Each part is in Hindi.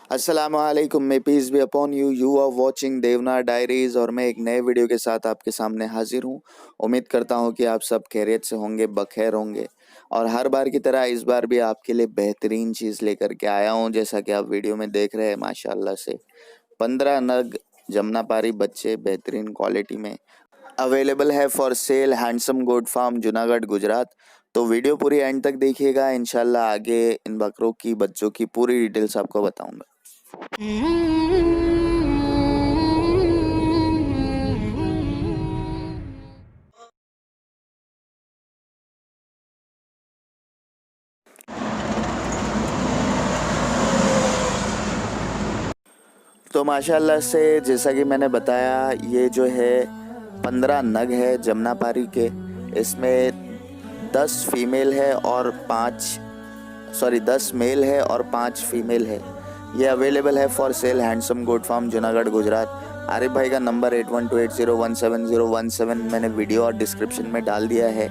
अस्सलामुअलैकुम, may peace be upon you. You are watching Deonar diaries और मैं एक नए वीडियो के साथ आपके सामने हाजिर हूँ। उम्मीद करता हूँ कि आप सब खैरियत से होंगे, बखैर होंगे और हर बार की तरह इस बार भी आपके लिए बेहतरीन चीज़ लेकर के आया हूँ। जैसा कि आप वीडियो में देख रहे हैं, माशाल्लाह से 15 नग जमनापारी बच्चे बेहतरीन क्वालिटी में अवेलेबल है for sale, handsome goat farm, Junagadh, Gujarat. तो वीडियो पूरी एंड तक देखिएगा, इंशाल्लाह आगे इन बकरों की, बच्चों की पूरी डिटेल्स आपको बताऊंगा। तो माशाल्लाह से जैसा कि मैंने बताया, ये जो है 15 नग है जमनापारी के। इसमें 10 फीमेल है और 10 मेल है और 5 फीमेल है। ये अवेलेबल है for sale, handsome goat farm, Junagadh, Gujarat. Arif भाई का नंबर 8128017017 मैंने वीडियो और डिस्क्रिप्शन में डाल दिया है।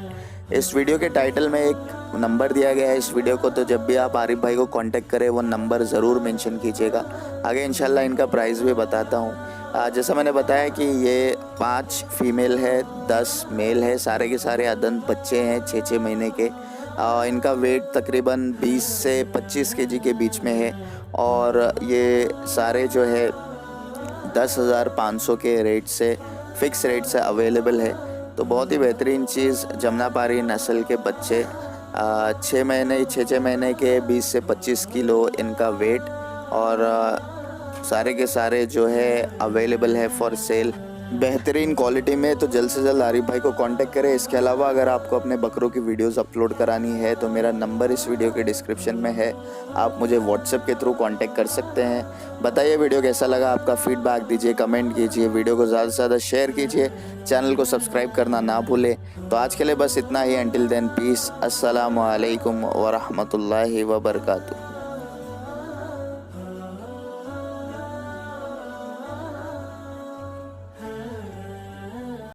इस वीडियो के टाइटल में एक नंबर दिया गया है इस वीडियो को, तो जब भी आप आरिफ भाई को कांटेक्ट करें वो नंबर ज़रूर मेंशन कीजिएगा। आगे इंशाल्लाह इनका प्राइस भी बताता हूँ। जैसा मैंने बताया कि ये 5 फीमेल है, 10 मेल है। सारे के सारे अदंत बच्चे हैं 6-6 महीने के। इनका वेट तकरीबन 20 से 25 केजी के बीच में है और ये सारे जो है 10,500 के रेट से, फ़िक्स रेट से अवेलेबल है। तो बहुत ही बेहतरीन चीज़, जमनापारी नस्ल के बच्चे 6 महीने के, 20 से 25 किलो इनका वेट और सारे के सारे जो है अवेलेबल है फॉर सेल बेहतरीन क्वालिटी में। तो जल्द से जल्द आरिफ भाई को कांटेक्ट करें। इसके अलावा अगर आपको अपने बकरों की वीडियोस अपलोड करानी है तो मेरा नंबर इस वीडियो के डिस्क्रिप्शन में है, आप मुझे व्हाट्सएप के थ्रू कांटेक्ट कर सकते हैं। बताइए वीडियो कैसा लगा, आपका फीडबैक दीजिए, कमेंट कीजिए, वीडियो को ज़्यादा से ज़्यादा शेयर कीजिए, चैनल को सब्सक्राइब करना ना भूलें। तो आज के लिए बस इतना ही। अंटिल देन, पीस, अस्सलामु अलैकुम व रहमतुल्लाहि व बरकातुहू।